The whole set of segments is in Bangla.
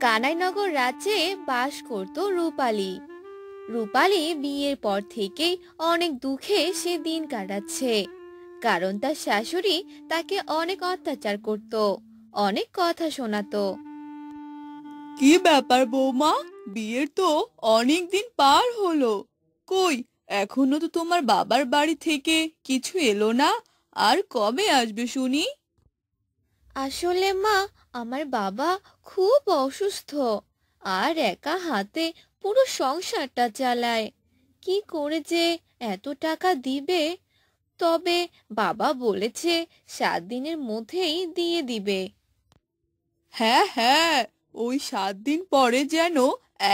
কানাইনগর রাজ্যে বাস করত রূপালী। রূপালী বিয়ের পর থেকেই অনেক দুঃখে সে দিন কাটাচ্ছে। কারণ তার শাশুড়ি তাকে অনেক অত্যাচার করত, অনেক কথা শোনাতো। কি ব্যাপার বৌমা? বিয়ের তো অনেক দিন পার হলো, কই এখনো তো তোমার বাবার বাড়ি থেকে কিছু এলো না। আর কবে আসবে শুনি? আসলে মা, আমার বাবা খুব অসুস্থ আর একা হাতে পুরো সংসারটা চালায়। কি করে যে এত টাকা দিবে? তবে বাবা বলেছে 7 দিনের মধ্যেই দিয়ে দিবে। হ্যাঁ হ্যাঁ, ওই 7 দিন পরে যেন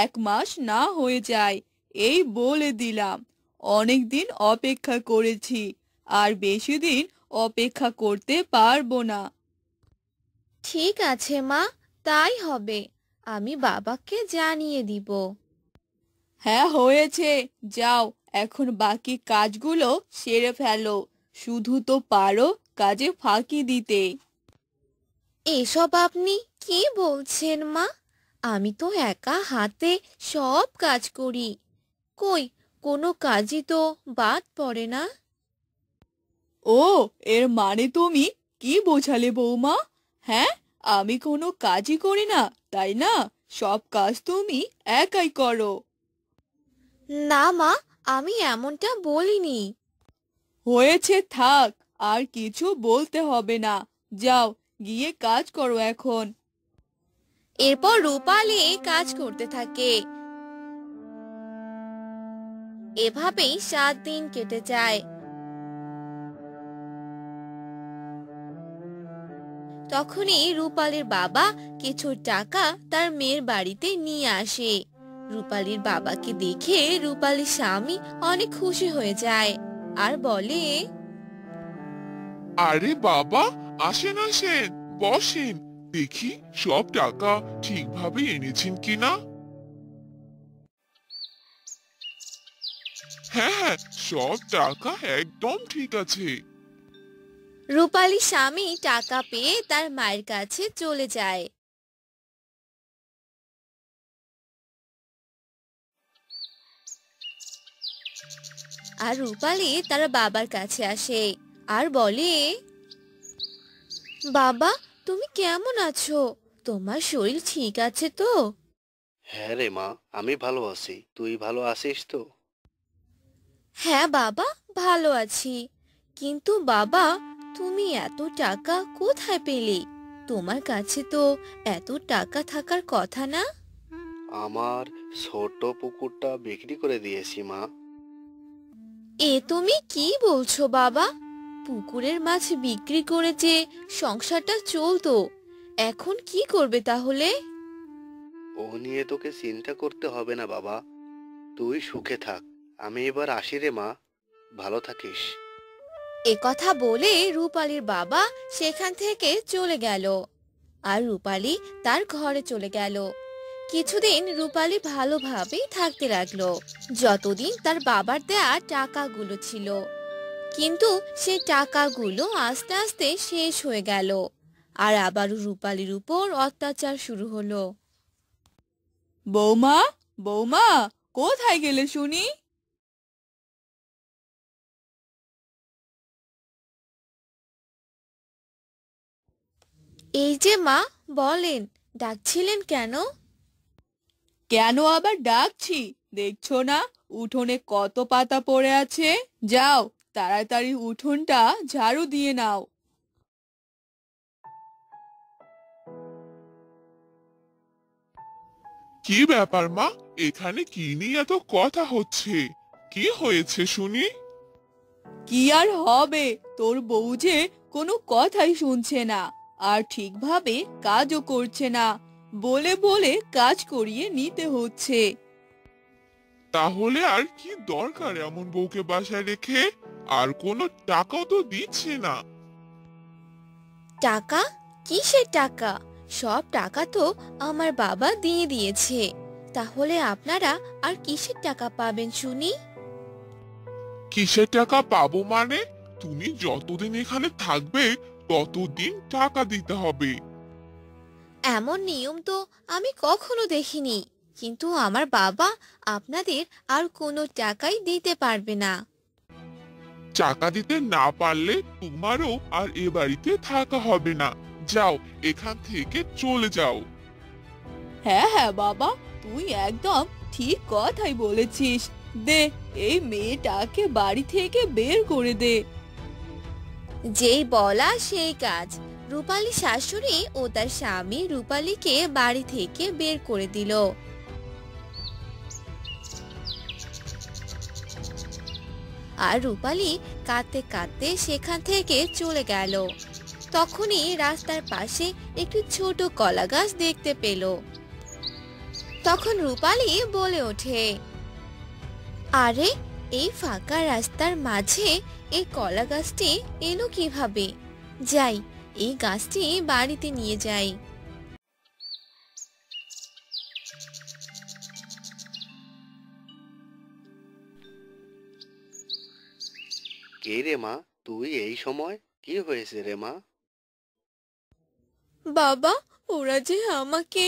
1 মাস না হয়ে যায়, এই বলে দিলাম। অনেক দিন অপেক্ষা করেছি, আর বেশি দিন অপেক্ষা করতে পারবো না। ঠিক আছে মা, তাই হবে। আমি বাবাকে জানিয়ে দিব। হ্যাঁ হয়েছে, যাও এখন বাকি কাজগুলো সেরে ফেলো। শুধু তো পারো কাজে ফাঁকি দিতে। এসব আপনি কি বলছেন মা? আমি তো একা হাতে সব কাজ করি। কই, কোনো কাজই তো বাদ পড়ে না। ও, এর মানে তুমি কি বোঝালে বৌমা? হ্যাঁ, আমি কোনো কাজই করি না, তাই না? সব কাজ তুমি একাই করো। না মা, আমি এমনটা বলিনি। হয়েছে, থাক, আর কিছু বলতে হবে না। যাও, গিয়ে কাজ করো এখন। এরপর রূপালী কাজ করতে থাকে। এভাবেই 7 দিন কেটে যায়। তখনই রূপালীর বাবা কিছু টাকা তার মেয়ের বাড়িতে নিয়ে আসে। রূপালীর বাবাকে দেখে রূপালীর স্বামী অনেক খুশি হয়ে যায় আর বলে, আরে বাবা, আসেন আসেন, বসেন। দেখি সব টাকা ঠিকভাবে এনেছেন কিনা। হ্যাঁ হ্যাঁ, সব টাকা একদম ঠিক আছে। রূপালীর স্বামী টাকা পেয়ে তার মায়ের কাছে চলে যায়। আর রূপালী তার বাবার কাছে আসে আর বলে, বাবা, তুমি কেমন আছো? তোমার শরীর ঠিক আছে তো? হ্যাঁ রে মা, আমি ভালো আছি। তুই ভালো আছিস তো? হ্যাঁ বাবা, ভালো আছি। কিন্তু বাবা, তুমি এত টাকা কোথায় পেলে? তোমার কাছে তো এত টাকা থাকার কথা না। আমার ছোট পুকুরটা বিক্রি করে দিয়েছি মা। এ তুমি কি বলছো বাবা? পুকুরের মাছ বিক্রি করে যে সংসারটা চলতো, এখন কি করবে তাহলে? ও নিয়ে তোকে চিন্তা করতে হবে না বাবা, তুই সুখে থাক। আমি এবার আসি রে মা, ভালো থাকিস। এ কথা বলে রূপালীর বাবা সেখান থেকে চলে গেল। আর রূপালী তার ঘরে চলে গেল। কিছুদিন রূপালী ভালোভাবেই থাকতে লাগলো, যতদিন তার বাবার দেয়া টাকাগুলো ছিল। কিন্তু সেই টাকাগুলো আস্তে আস্তে শেষ হয়ে গেল। আর আবারও রূপালীর উপর অত্যাচার শুরু হলো। বৌমা, বৌমা, কোথায় গেলে শুনি? এই যে মা, বলেন, ডাকছিলেন কেন? কেন আবার ডাকছি? দেখছো না উঠোনে কত পাতা পড়ে আছে? যাও, তাড়াতাড়ি উঠোনটা ঝাড়ু দিয়ে নাও। কি ব্যাপার মা, এখানে কি নিয়ে এত কথা হচ্ছে? কি হয়েছে শুনি। কি আর হবে, তোর বউ যে কোনো কথাই শুনছে না, আর ঠিকভাবে কাজও করছে না। বলে বলে কাজ করিয়ে নিতে হচ্ছে। তাহলে আর কি দরকার এমন বউকে বাসায় রেখে? আর কোনো টাকাও তো দিচ্ছে না। টাকা? কিসের টাকা? সব টাকা তো আমার বাবা দিয়ে দিয়েছে। তাহলে আপনারা আর কিসের টাকা পাবেন শুনি? কিসের টাকা পাবো মানে? তুমি যতদিন এখানে থাকবে ততদিন টাকা দিতে হবে। এমন নিয়ম তো আমি কখনো দেখিনি, কিন্তু আমার বাবা আপনাদের আর কোনো টাকাই দিতে পারবে না। টাকা দিতে না পারলে তোমারও আর এ বাড়িতে থাকা হবে না। যাও, এখান থেকে চলে যাও। হ্যাঁ হ্যাঁ বাবা, তুই একদম ঠিক কথাই বলেছিস। দে, এই মেয়েটাকে বাড়ি থেকে বের করে দে। যেই বলা সেই কাজ। রূপালী শাশুড়ি ও তার স্বামী রূপালীকে বাড়ি থেকে বের করে দিল। আর রূপালী কাঁদতে কাঁদতে সেখান থেকে চলে গেল। তখনই রাস্তার পাশে একটি ছোট কলা গাছ দেখতে পেল। তখন রূপালী বলে ওঠে, আরে, এই ফাঁকা রাস্তার মাঝে এই কলা গাছটি এলো কিভাবে? যাই, এই গাছটি বাড়িতে নিয়ে যাই। কে রে মা, তুই এই সময়? কি হয়েছে রে মা? বাবা, ওরা যে আমাকে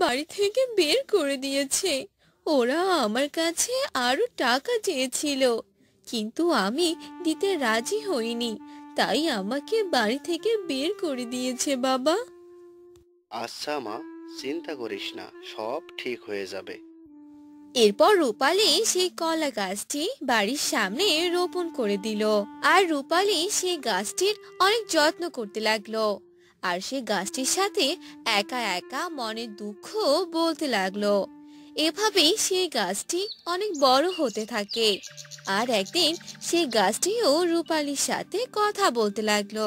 বাড়ি থেকে বের করে দিয়েছে। ওরা আমার কাছে আরো টাকা চেয়েছিল, কিন্তু আমি দিতে রাজি হইনি, তাই আমাকে বাড়ি থেকে বের করে দিয়েছে বাবা। আচ্ছা মা, চিন্তা করিস না, সব ঠিক হয়ে যাবে। এরপর রূপালী সেই কলা গাছটি বাড়ির সামনে রোপণ করে দিল। আর রূপালী সেই গাছটির অনেক যত্ন করতে লাগলো। আর সেই গাছটির সাথে একা একা মনের দুঃখ বলতে লাগলো। এভাবেই সেই গাছটি অনেক বড় হতে থাকে। আর একদিন সেই গাছটিও রূপালীর সাথে কথা বলতে লাগলো।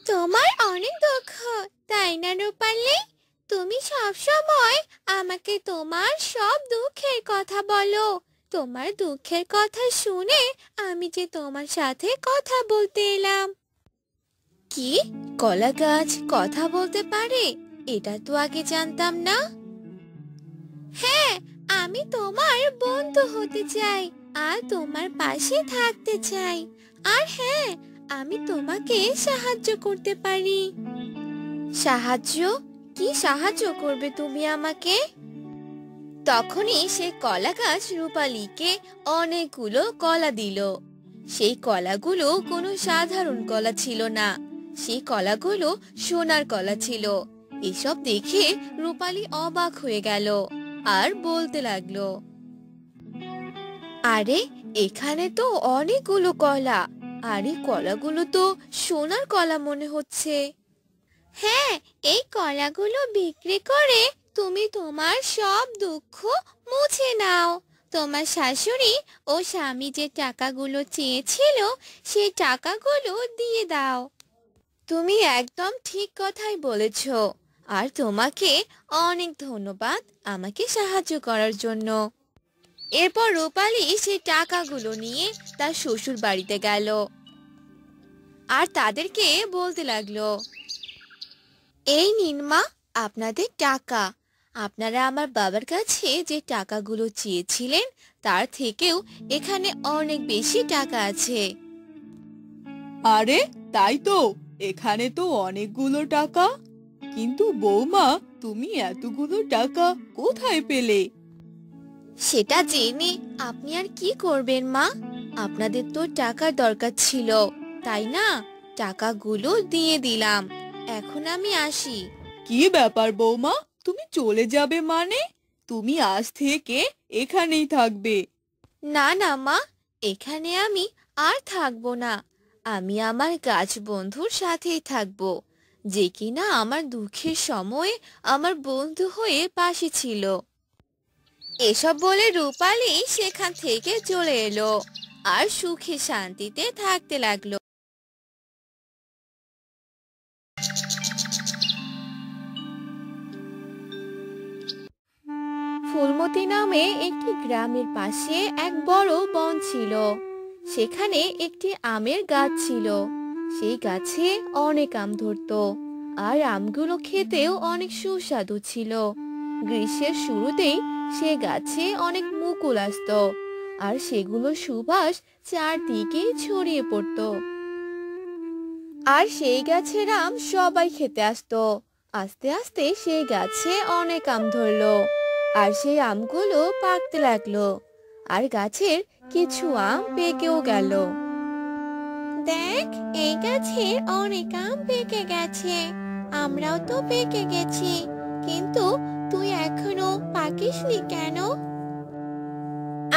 তোমার অনেক দুঃখ, তাই না রূপালী? তুমি সব সময় আমাকে তোমার সব দুঃখের কথা বলো। তোমার দুঃখের কথা শুনে আমি যে তোমার সাথে কথা বলতে এলাম। কি, কলা গাছ কথা বলতে পারে? এটা তো আগে জানতাম না। হ্যাঁ, আমি তোমার বন্ধু হতে চাই আর তোমার পাশে থাকতে চাই। আর হ্যাঁ, আমি তোমাকে সাহায্য করতে পারি। সাহায্য? কি সাহায্য করবে তুমি আমাকে? তখনই সে কলা গাছ রূপালীকে অনেকগুলো কলা দিল। সেই কলাগুলো কোনো সাধারণ কলা ছিল না, সেই কলাগুলো সোনার কলা ছিল। এসব দেখে রূপালী অবাক হয়ে গেল আর বলতে লাগলো, আরে, এখানে তো অনেকগুলো কলা, আর এই কলাগুলো তো সোনার কলা মনে হচ্ছে। হ্যাঁ, এই কলাগুলো বিক্রি করে তুমি তোমার সব দুঃখ মুছে নাও। তোমার শাশুড়ি ও স্বামী যে টাকাগুলো চেয়েছিল সেই টাকাগুলো দিয়ে দাও। তুমি একদম ঠিক কথাই বলেছ। আর তোমাকে অনেক ধন্যবাদ আমাকে সাহায্য করার জন্য। এরপর রূপালী সেই টাকাগুলো নিয়ে তার শ্বশুর বাড়িতে গেল আর তাদেরকে বলতে লাগলো, এই নিন মা, আপনাদের টাকা। আপনারা আমার বাবার কাছে যে টাকাগুলো চেয়েছিলেন তার থেকেও এখানে অনেক বেশি টাকা আছে। আরে, তাই তো, এখানে তো অনেকগুলো টাকা। কিন্তু বৌমা, তুমি এতগুলো টাকা কোথায় পেলে? সেটা জেনে আপনি আর কি করবেন মা? আপনাদের তো টাকার দরকার ছিল, তাই না? টাকাগুলো দিয়ে দিলাম। এখন আমি আসি। কি ব্যাপার বৌমা, তুমি চলে যাবে মানে? তুমি আজ থেকে এখানেই থাকবে। না না মা, এখানে আমি আর থাকবো না। আমি আমার গাছ বন্ধুর সাথেই থাকবো, যে কিনা আমার দুঃখের সময়ে আমার বন্ধু হয়ে পাশে ছিল। এসব বলে রূপালী সেখান থেকে চলে এলো আর সুখে শান্তিতে থাকতে লাগলো। ফুলমতি নামে একটি গ্রামের পাশে এক বড় বন ছিল। সেখানে একটি আমের গাছ ছিল। সেই গাছে অনেক আম ধরতো, আর আমগুলো খেতেও অনেক সুস্বাদু ছিল। গ্রীষ্মের শুরুতেই সে গাছে অনেক মুকুল আসতো, আর সেগুলো সুবাস চারদিকে ছড়িয়ে পড়তো। আর সেই গাছের আম সবাই খেতে আসতো, আস্তে আস্তে সেই গাছে অনেক আম ধরলো, আর সেই আমগুলো পাকতে লাগলো, আর গাছের কিছু আম পেকেও গেল। দেখ, এই গাছের অনেক আম পেকে গেছে, আমরাও তো পেকে গেছি, কিন্তু তুই এখনো পাকিসনি কেন?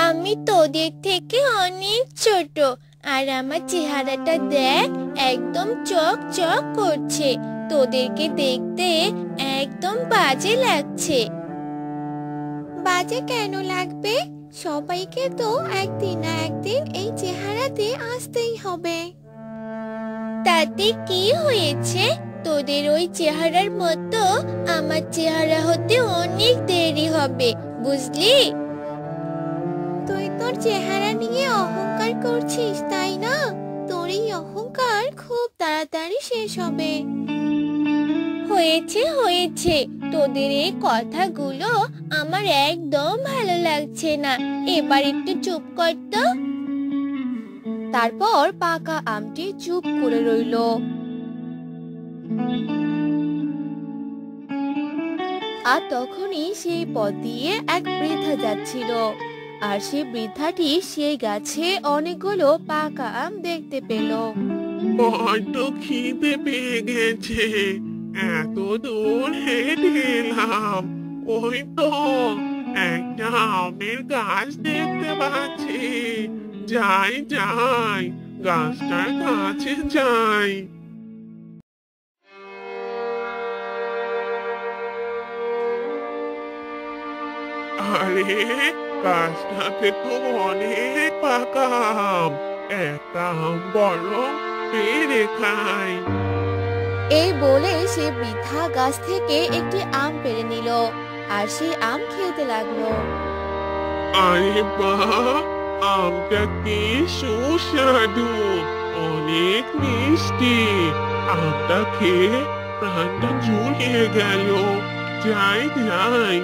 আমি তোদের থেকে অনেক ছোট, আর আমার চেহারাটা দেখ, একদম চক চক করছে। তোদেরকে দেখতে একদম বাজে লাগছে। বাজে কেন লাগবে? সবাইকে তো একদিন না একদিন এই চেহারাতে আসতেই হবে। তাতে কি হয়েছে? তোদের ওই চেহারার মতো আমার চেহারা হতে অনেক দেরি হবে, বুঝলি? তুই তোর চেহারা নিয়ে অহংকার করছিস, তাই না? তোর এই অহংকার খুব তাড়াতাড়ি শেষ হবে। হয়েছে হয়েছে, তোদের এই কথাগুলো আমার একদম ভালো লাগছে না। এবার একটু চুপ কর তো। তারপর পাকা আমটি চুপ করে রইল। আর তখনই সেই পথ দিয়ে এক বৃদ্ধা যাচ্ছিল, আর সেই বৃদ্ধাটি সেই গাছে অনেকগুলো পাকা আম দেখতে পেল। বড্ড খিদে পেয়ে গেছে, এত দূর হেঁটে এলাম। ওই তো একটা আমের গাছ দেখতে পাচ্ছি। যাই যাই, গাছটার কাছে যাই। আরে, গাছটাতে তো অনেক পাকা আম। একটা আম বরং পেড়ে খাই। এই বলে সে বৃদ্ধা গাছ থেকে একটি আম পেড়ে নিল, আর সেই আম খেতে লাগলো। আরে বাহ, আমটা কি সুস্বাদু, অনেক মিষ্টি। আমটা খেয়ে প্রাণটা জুড়িয়ে গেল। যাই যাই,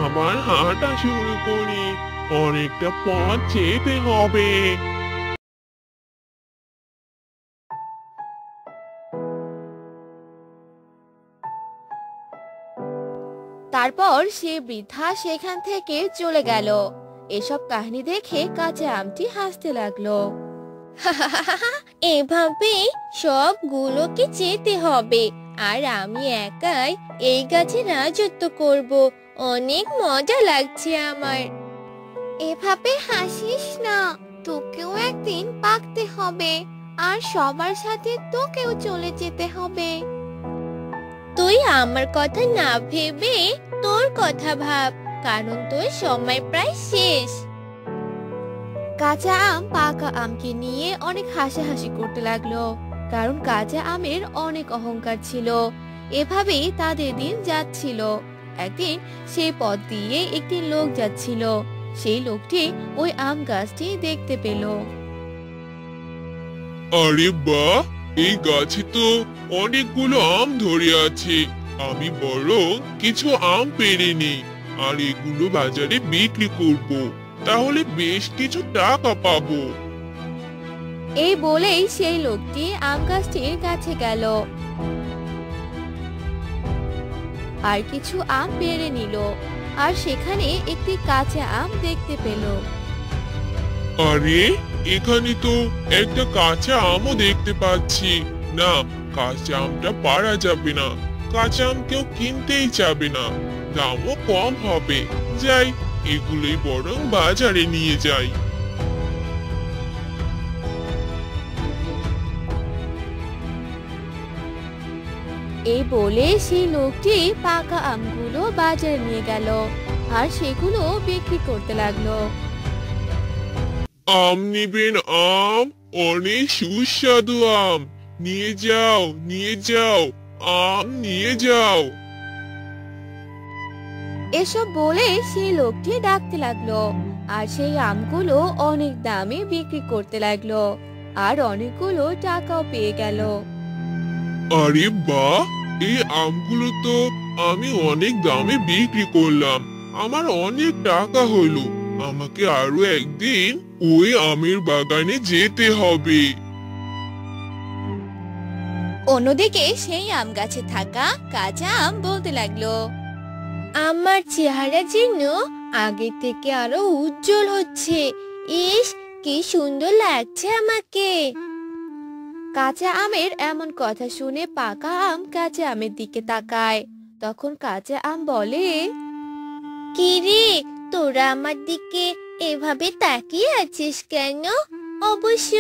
আবার হাঁটা শুরু করি, অনেকটা পথ যেতে হবে। তারপর সে বৃদ্ধা সেখান থেকে চলে গেল। এসব কাহিনী দেখে কাঁচা আমটি হাসতে লাগলো। এভাবে সবগুলোকে যেতে হবে, আর আমি একাই এই গাছে রাজত্ব করব। অনেক মজা লাগছে আমার। এভাবে হাসিস না, তোকেও একদিন পাকতে হবে, আর সবার সাথে তোকেও চলে যেতে হবে। তুই আমার কথা না ভেবে তোর কথা ভাব, কারণ তোর সময় প্রায় শেষ। কাঁচা আম পাকা আমকে নিয়ে অনেক হাসাহাসি করতে লাগলো, কারণ কাঁচা আমের অনেক অহংকার ছিল। এভাবেই তাদের দিন যাচ্ছিল। একদিন সেই পথ দিয়ে একটি লোক যাচ্ছিল। সেই লোকটি ওই আম গাছটি দেখতে পেল। আরে বাহ, এই গাছে তো অনেকগুলো আম ধরে আছে। আমি বরং কিছু আম পেড়ে নিই, আর এগুলো বাজারে বিক্রি করব, তাহলে বেশ কিছু টাকা পাবো। এই বলেই সেই লোকটি আম গাছটির কাছে গেল, আর কিছু আম পেড়ে নিল, আর সেখানে একটি কাঁচা আম দেখতে পেল। আরে, এখানে তো একটা কাঁচা আমও দেখতে পাচ্ছি। না, কাঁচা আমটা পারা যাবে না, কাঁচা আম কেউ কিনতেই যাবে না, দামও কম হবে। যাই, এগুলোই বরং বাজারে নিয়ে যাই। এই বলে সেই লোকটি পাকা আমগুলো বাজারে নিয়ে গেল, আর সেগুলো বিক্রি করতে লাগলো। আম নিবেন? আম, অনেক সুস্বাদু আম, নিয়ে যাও নিয়ে যাও, আম নিয়ে যাও। এসব বলে সেই লোকটি ডাকতে লাগলো, আর সেই আমগুলো অনেক দামে বিক্রি করতে লাগলো, আর অনেকগুলো টাকাও পেয়ে গেল। আরে বাহ, এই আমগুলো তো আমি অনেক দামে বিক্রি করলাম, আমার অনেক টাকা হলো। আমাকে আরো একদিন ওই আমের বাগানে যেতে হবে। অন্যদিকে সেই আম গাছে থাকা কাঁচা আম বলতে লাগলো, আমার চেহারা যেন আগে থেকে আরো উজ্জ্বল হচ্ছে। ইস, কি সুন্দর লাগছে আমাকে। কাঁচা আমের এমন কথা শুনে পাকা আম কাঁচা আমের দিকে তাকায়। তখন কাঁচা আম বলে, কি রে, তোরা আমার দিকে এভাবে তাকিয়ে আছিস কেন? অবশ্য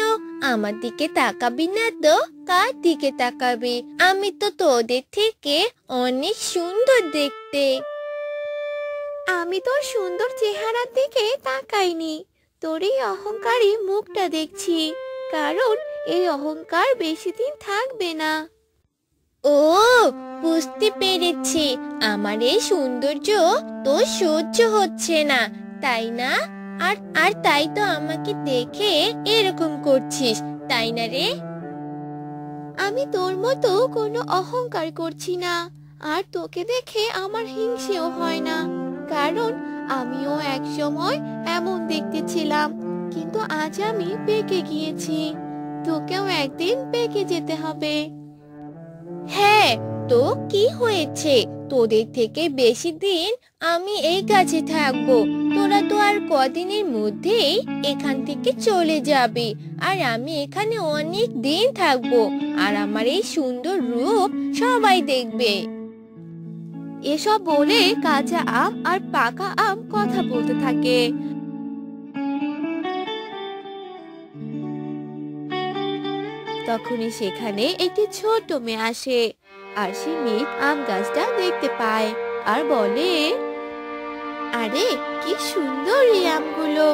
আমার দিকে তাকাবি না তো কার দিকে তাকাবি? আমি তো তোদের থেকে অনেক সুন্দর দেখতে। আমি তোর সুন্দর চেহারার দিকে তাকাইনি, তোর এই অহংকারী মুখটা দেখছি, কারণ এই অহংকার বেশি দিন থাকবে না। ও, বুঝতে পেরেছি, আমার এই সৌন্দর্য তোর সহ্য হচ্ছে না, তাই না? আর আর তাই তো আমাকে দেখে এরকম করছিস, তাই না রে? আমি তোর মতো কোনো অহংকার করছি না, আর তোকে দেখে আমার হিংসেও হয় না, কারণ আমিও এক সময় এমন দেখতে ছিলাম, কিন্তু আজ আমি পেকে গিয়েছি। তোকেও একদিন পেকে যেতে হবে। হ্যাঁ, তো কি হয়েছে? তোদের থেকে বেশি দিন আমি এই গাছে থাকবো। তোরা তো আর কদিনের মধ্যেই এখান থেকে চলে যাবি, আর আমি এখানে অনেক দিন থাকবো, আর আমার এই সুন্দর রূপ সবাই দেখবে। এসব বলে কাঁচা আম আর পাকা আম কথা বলতে থাকে। তখনই সেখানে একটি ছোট্ট মেয়ে আসে, আর সে মেয়ে আম গাছটা দেখতে পায় আর বলে, আরে কি সুন্দর এই আমগুলো,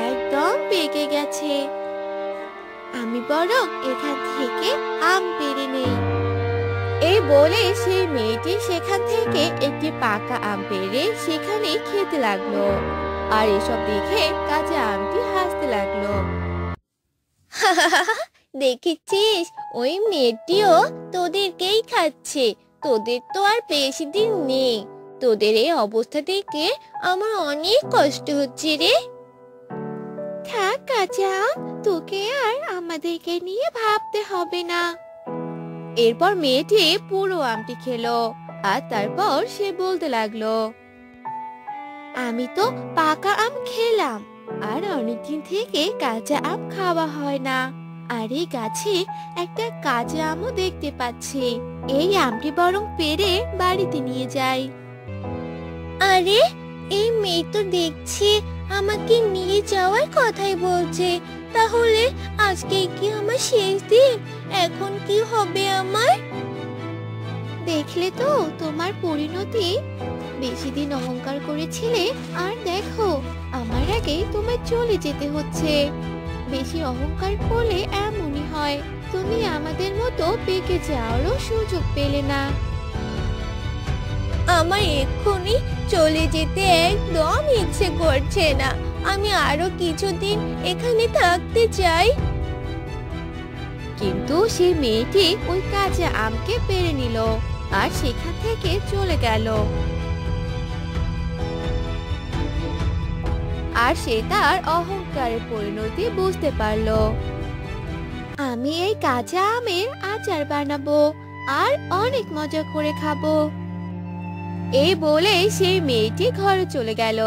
একদম পেকে গেছে। আমি বরং এখান থেকে আম পেড়ে নেই। এই বলে সেই মেয়েটি সেখান থেকে একটি পাকা আম পেড়ে সেখানে খেতে লাগলো, আর এসব দেখে কাঁচা আমটি হাসতে লাগলো। দেখেছিস, ওই মেয়েটিও তোদেরকেই খাচ্ছে, তোদের তো আর বেশি দিন নেই। তোদের এই অবস্থা দেখে আমার অনেক কষ্ট হচ্ছে রে। থাক কাঁচা আম, তোকে আর আমাদেরকে নিয়ে ভাবতে হবে না। এরপর মেয়েটি পুরো আমটি খেলো, আর তারপর সে বলতে লাগলো, আমি তো পাকা আম খেলাম, আর অনেকদিন থেকে কাঁচা আম খাওয়া হয় না, আর এই গাছে একটা কাঁচা আমও দেখতে পাচ্ছি, এই আমটি বরং পেড়ে বাড়িতে নিয়ে যাই। আরে, এই মেয়ে তো দেখছি আমাকে নিয়ে যাওয়ার কথাই বলছে, তাহলে আজকে কি আমার শেষ দিন? এখন কি হবে আমার? দেখলে তো তোমার পরিণতি, বেশি দিন অহংকার করেছিলে, আর দেখো আমার আগে তোমায় চলে যেতে হচ্ছে। বেশি অহংকার করলে এমনই হয়, তুমি আমাদের মতো পেকে যাওয়ারও সুযোগ পেলে না। আমার এক্ষুনি চলে যেতে একদম ইচ্ছে করছে না, আমি আরো কিছুদিন এখানে থাকতে চাই। কিন্তু সেই মেয়েটি ওই কাঁচা আমকে পেড়ে নিল, আর সেখান থেকে চলে গেল। আর সে তার অহংকারের পরিণতি বুঝতে পারলো। আমি এই কাঁচা আমের আচার বানাবো, আর অনেক মজা করে খাবো। এই বলে সেই মেয়েটি ঘরে চলে গেল,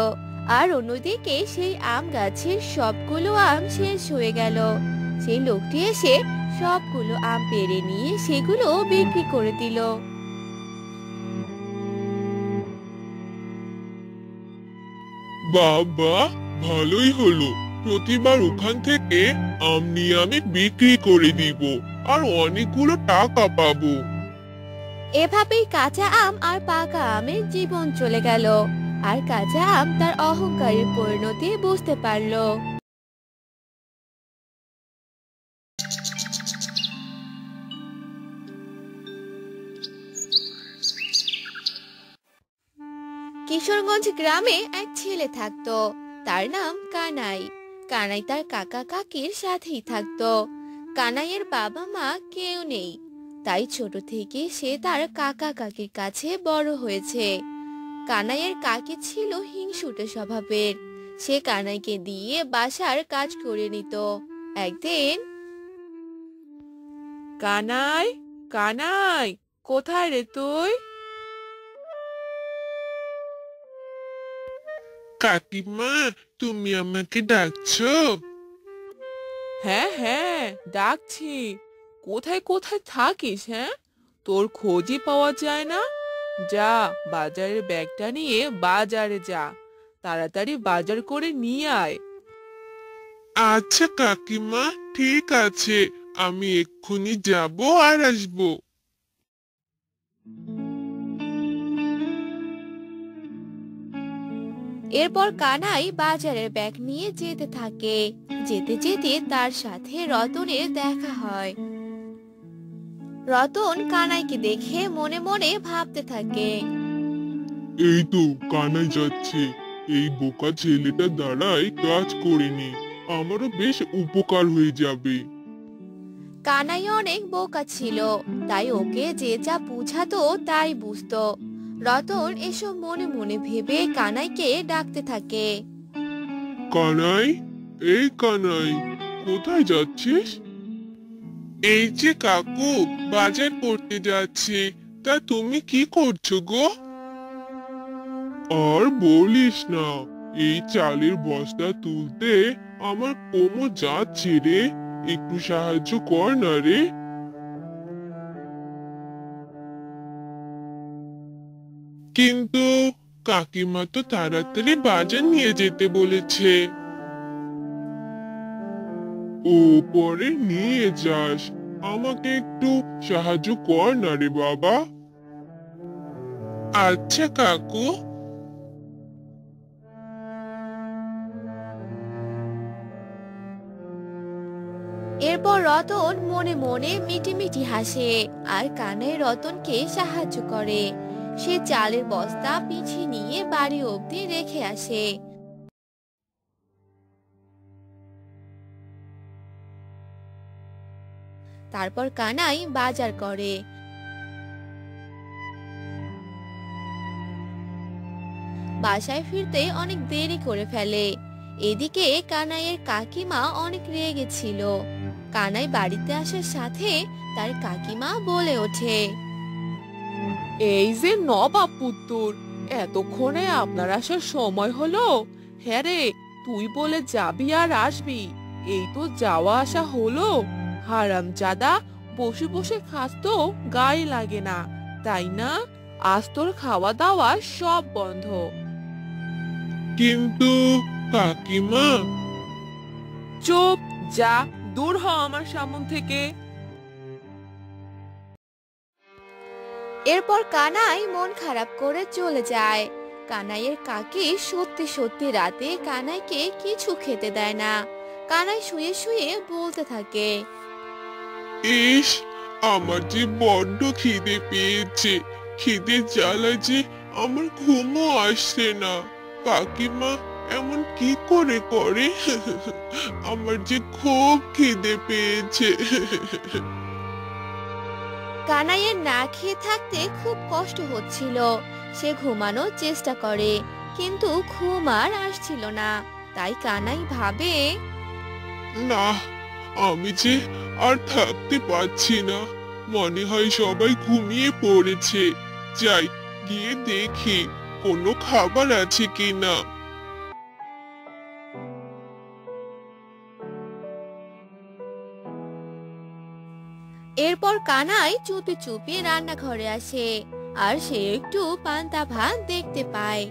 আর অন্যদিকে সেই আম গাছের সবগুলো আম শেষ হয়ে গেল। সেই লোকটি এসে সবগুলো আম পেড়ে নিয়ে সেগুলো বিক্রি করে দিল। বাবা, ভালোই হলো, প্রতিবার ওখান থেকে আম নিয়ে আমি বিক্রি করে দিব, আর অনেকগুলো টাকা পাবো। এভাবেই কাঁচা আম আর পাকা আমের জীবন চলে গেল, আর কাঁচা আম তার অহংকারের পরিণতি বুঝতে পারলো। কিশোরগঞ্জ গ্রামে এক ছেলে থাকতো, তার নাম কানাই। কানাই তার কাকা কাকির সাথেই থাকতো। কানাইয়ের বাবা মা কেউ নেই, তাই ছোট থেকে সে তার কাকা কাকির কাছে বড় হয়েছে। কানাইয়ের কাকি ছিল হিংসুটে স্বভাবের, সে কানাইকে দিয়ে বাসার কাজ করে নিত। একদিন, কানাই, কানাই, কোথায় রে তুই? কাকিমা, তুমি আমাকে ডাকছো? হ্যাঁ হ্যাঁ, ডাকছি। কোথায় কোথায় থাকিস? হ্যাঁ, তোর খোঁজই পাওয়া যায় না। যা, বাজারের ব্যাগটা নিয়ে বাজারে যা, তাড়াতাড়ি বাজার করে নিয়ে আয়। আচ্ছা কাকিমা, ঠিক আছে, আমি এক্ষুনি যাব আর আসবো। এরপর কানাই বাজারের ব্যাগ নিয়ে যেতে থাকে। যেতে যেতে তার সাথে রতনের দেখা হয়। রতন কানাইকে দেখে মনে মনে ভাবতে থাকে। এই তো কানাই যাচ্ছে, এই বোকা ছেলেটা দ্বারাই কাজ করিনি, আমারও বেশ উপকার হয়ে যাবে। কানাই অনেক বোকা ছিল, তাই ওকে যে যা বুঝাতো তাই বুঝতো। রতন এসব মনে মনে ভেবে কানাইকে ডাকতে থাকে। কানাই, এই কানাই, কোথায় যাচ্ছিস? এই যে কাকু, বাজার করতে যাচ্ছি। তা তুমি কি করছো গো? আর বলিস না, এই চালের বস্তা তুলতে আমার কোমর যাচ্ছে রে, একটু সাহায্য কর না রে। কিন্তু কাকিমা তো তাড়াতাড়ি বাজার নিয়ে যেতে বলেছে। ও, পরে নিয়ে যাস, আমাকে একটু সাহায্য কর না রে বাবা। আচ্ছা কাকু। এরপর রতন মনে মনে মিটিমিটি হাসে আর কানাই রতনকে সাহায্য করে। সে চালের বস্তা পিঠে নিয়ে বাড়ি অবধি রেখে আসে। তারপর কানাই বাজার করে। বাসায় ফিরতে অনেক দেরি করে ফেলে। এদিকে কানাইয়ের কাকিমা অনেক রেগে ছিল। কানাই বাড়িতে আসার সাথে তার কাকিমা বলে ওঠে। এই যে নবাব পুত্তুর, এতক্ষণে আপনার আসার সময় হলো? হ্যাঁ রে, তুই বলে যাবি আর আসবি, এই তো যাওয়া আসা হলো। হারামজাদা, বসে বসে খাস তো গায়ে লাগে না, তাই না? আজ তোর খাওয়া দাওয়া সব বন্ধ। কিন্তু কাকিমা। চুপ, যা, দূর হ আমার সামনে থেকে। এরপর কানাই মন খারাপ করে চলে যায়। কানাইয়ের কাকি সত্যি সত্যি রাতে কানাইকে কিছু খেতে দেয় না। কানাই শুয়ে শুয়ে বলতে থাকে। ইস, আমার যে বড্ড খিদে পেয়েছে, খিদে জ্বালা যে আমার ঘুমও আসছে না। কাকিমা এমন কি করে করে? আমার যে খুব খিদে পেয়েছে। কানাইয়ের না খেয়ে থাকতে খুব কষ্ট হচ্ছিল। সে ঘুমানোর চেষ্টা করে, কিন্তু ঘুম আর আসছিল না। তাই কানাই ভাবে, না, আমি যে আর থাকতে পারছি না, মনে হয় সবাই ঘুমিয়ে পড়েছে। যাই, গিয়ে দেখি কোনো খাবার আছে কিনা। এরপর কানাই চুপি চুপি রান্নাঘরে আসে আর সে একটু পান্তা ভাত দেখতে পায়।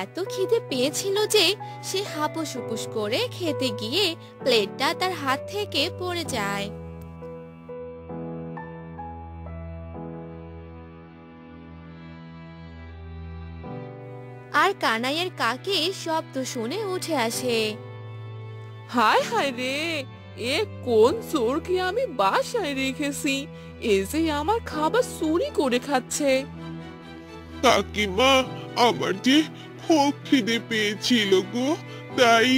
এত খিদে পেয়েছিল যে সে হাপুস করে খেতে গিয়ে প্লেটটা তার হাত থেকে পড়ে যায়। আর কানাইয়ের কাকি শব্দ শুনে উঠে আসে। হায় হায় রে, এ কোন চোরকে আমি বাসায় রেখেছি, এ যে আমার খাবার চুরি করে খাচ্ছে। কাকিমা, আমার যে খুব খিদে পেয়েছিল গো, তাই।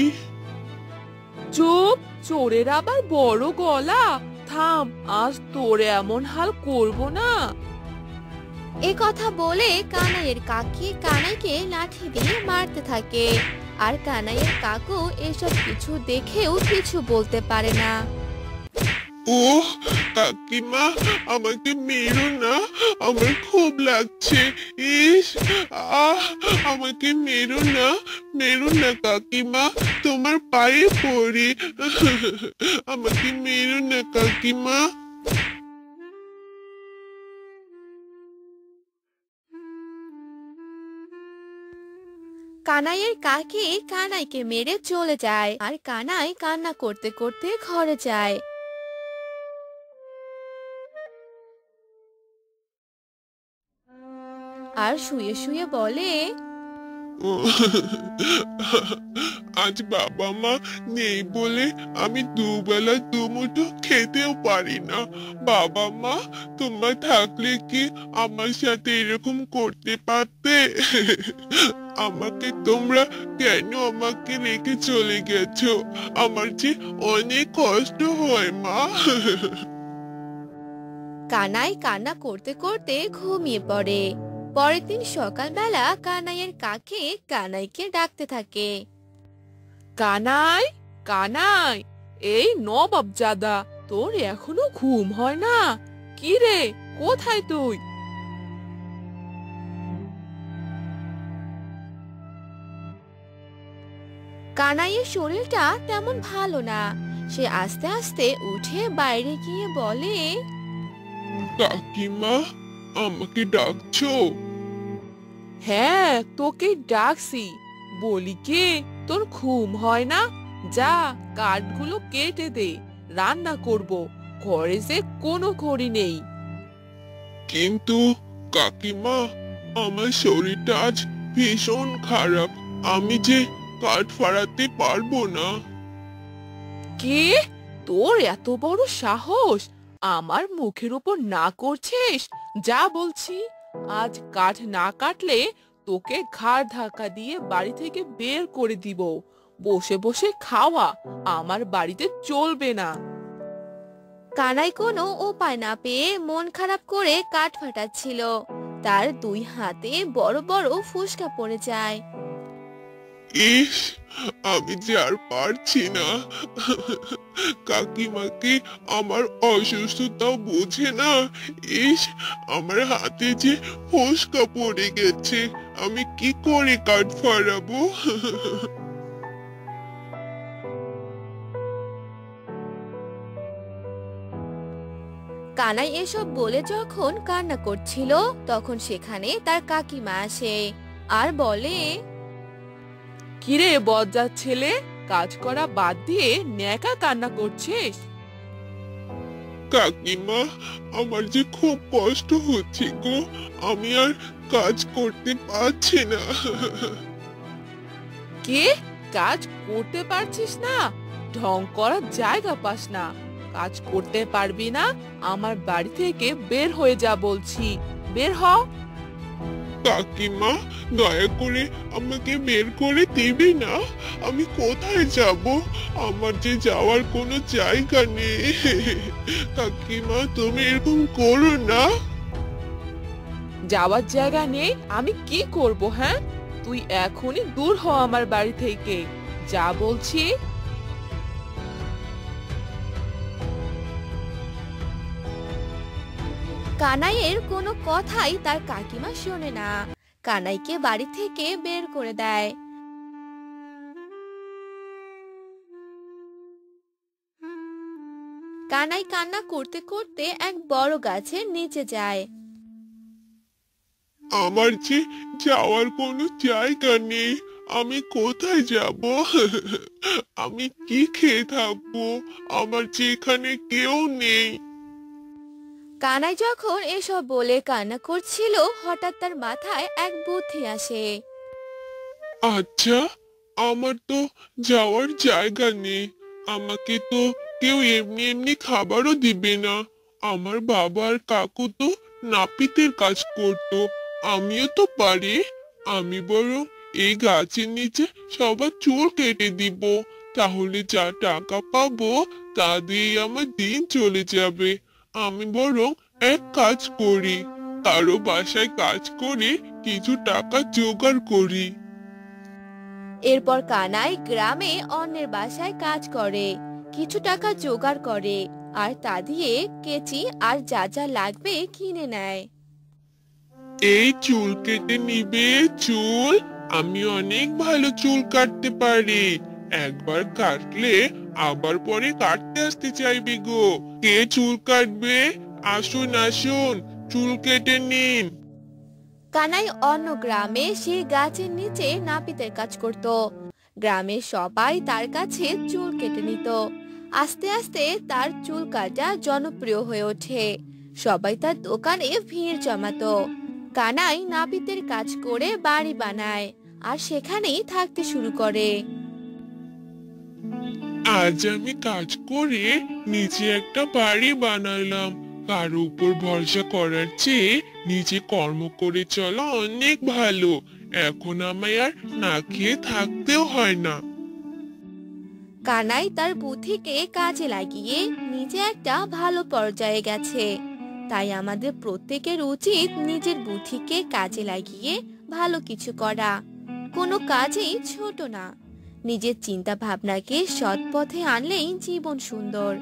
চুপ, চোরের আবার বড় গলা। থাম, আজ তোর এমন হাল করব না। এ কথা বলে কানাইয়ের কাকি কানাইকে লাঠি দিয়ে মারতে থাকে। আর কানাইয়ের কাকু এসব কিছু দেখেও কিছু বলতে পারে না। ও কাকিমা, আমাকে মেরো না, আমার খুব লাগছে। ইস, আহ, আমাকে মেরো না কাকিমা, তোমার পায়ে পড়ি। আমাকে মেরো না কাকিমা। কানাইয়ের কাকি কানাইকে মেরে চলে যায় আর কানাই কান্না করতে করতে ঘরে যায়। আর শুয়ে শুয়ে বলে, আজ বাবা মা নেই বলে আমি দুবেলা দুমুঠো খেতেও পারি না। বাবা মা, তোমরা থাকলে কি আমার সাথে এরকম করতে পারতে? আমাকে তোমরা কেন আমাকে রেখে চলে গেছো? আমার যে অনেক কষ্ট হয় মা। কানাই কান্না করতে করতে ঘুমিয়ে পড়ে। পরের দিন সকালবেলা কানাইয়ের কাকি কানাইকে ডাকতে থাকে। কানাই, কানাই, এই নবাবজাদা, তোর এখনো ঘুম হয় না? কি রে, কোথায় তুই? কানাইয়ের শরীরটা তেমন ভালো না। সে আস্তে আস্তে উঠে বাইরে গিয়ে বলে, কাকিমা, আমাকে ডাকছো? হ্যাঁ, তোকে ডাকছি। বলি কি, তোর ঘুম হয় না? যা, কাঠগুলো কেটে দে, রান্না করব। ঘরে যে কোনো খড়ি নেই। কিন্তু কাকিমা, আমার শরীরটা আজ ভীষণ খারাপ, আমি যে কাঠ ফাড়াতে পারবো না। কে? তোর এত বড় সাহস আমার মুখের উপর না করছিস? যা বলছি, আজ কাঠ না কাটলে তোকে ঘাড় ধাক্কা দিয়ে বাড়ি থেকে বের করে দিব। বসে বসে খাওয়া আমার বাড়িতে চলবে না। কানাই কোনো উপায় না পেয়ে মন খারাপ করে কাঠ ফাটাচ্ছিল। তার দুই হাতে বড় বড় ফোসকা পড়ে যায়। ইস, আমি যে আর পারছি না। কাকিমাকে আমার অসুস্থতাও বোঝে না। ইস, আমার হাতে যে ফোসকা পড়ে গেছে, আমি কি করে কাঠ ফাড়াবো? কানাই এসব বলে যখন কান্না করছিল তখন সেখানে তার কাকিমা আসে আর বলে, কিরে বজ্জাত ছেলে, কাজ করা বাদ দিয়ে ন্যাকা কান্না করছিস? কাকিমা, আমার যে খুব কষ্ট হচ্ছে গো, আমি আর কাজ করতে পারছি না। কে? কাজ করতে পারছিস না? ঢং করার জায়গা পাস না। কাজ করতে পারবি না, আমার বাড়ি থেকে বের হয়ে যা বলছি। বের হ। কাকিমা, দয়া করে আমাকে বের করে দিবি না? আমি কোথায় যাব? আমার যে যাওয়ার কোনো জায়গা নেই। কাকিমা, তুমি এরকম করো না। যাওয়ার জায়গা নেই? আমি কি করব? হ্যাঁ, তুই এখনই দূর হ আমার বাড়ি থেকে। যা বলছি। কানাইয়ের কোনো কথাই তার কাকিমা শোনে না। কানাইকে বাড়ি থেকে বের করে দেয়। কানাই কান্না করতে করতে এক বড় গাছের নিচে যায়। আমার যে যাওয়ার কোনো জায়গা নেই, আমি কোথায় যাব? আমি কি খেয়ে থাকবো? আমার যে এখানে কেউ নেই। কানাই যখন এসব বলে কান্না করছিল হঠাৎ তার মাথায় এক বুদ্ধি আসে। আচ্ছা, আমার তো যাওয়ার জায়গা নেই, আমাকে তো কেউ এমনি এমনি খাবারও দিবে না। আমার বাবা আর কাকু তো নাপিতের কাজ করতো, আমিও তো পারি। আমি বরং এই গাছের নিচে সবার চুল কেটে দিব, তাহলে যা টাকা পাবো তা দিয়ে আমার দিন চলে যাবে। আমি বরং এক কাজ করি, কারো বাসায় কাজ করে কিছু টাকা জোগাড় করি। এরপর কানাই গ্রামে অন্যের বাসায় কাজ করে। কিছু টাকা জোগাড় করে আর তা দিয়ে কেচি আর যা যা লাগবে কিনে নেয়। এই চুল কেটে নিবে চুল? আমি অনেক ভালো চুল কাটতে পারি। একবার কাটলে আবার পরে কাটতে আসতে চাইবে গো। কে চুল কাটবে? আসুন আসুন, চুল কেটে নিন। কানাই অন্য গ্রামে সেই গাছের নিচে নাপিতের কাজ করত। গ্রামের সবাই তার কাছে চুল কেটে নিত। আস্তে আস্তে তার চুল কাটা জনপ্রিয় হয়ে ওঠে। সবাই তার দোকানে ভিড় জমাতো। কানাই নাপিতের কাজ করে বাড়ি বানায় আর সেখানেই থাকতে শুরু করে। আজ আমি কাজ করে নিচে একটা বাড়ি বানালাম। কারো উপর ভরসা করার চেয়ে নিজে কর্ম করে চলা অনেক ভালো। এখন আমায় আর না খেয়ে থাকতেও হয় না। কানাই তার বুদ্ধিকে কাজে লাগিয়ে নিজে একটা ভালো পর্যায়ে গেছে। তাই আমাদের প্রত্যেকের উচিত নিজের বুদ্ধিকে কাজে লাগিয়ে ভালো কিছু করা। কোনো কাজেই ছোট না। নিজের চিন্তা ভাবনাকে সৎ পথে আনলেই জীবন সুন্দর।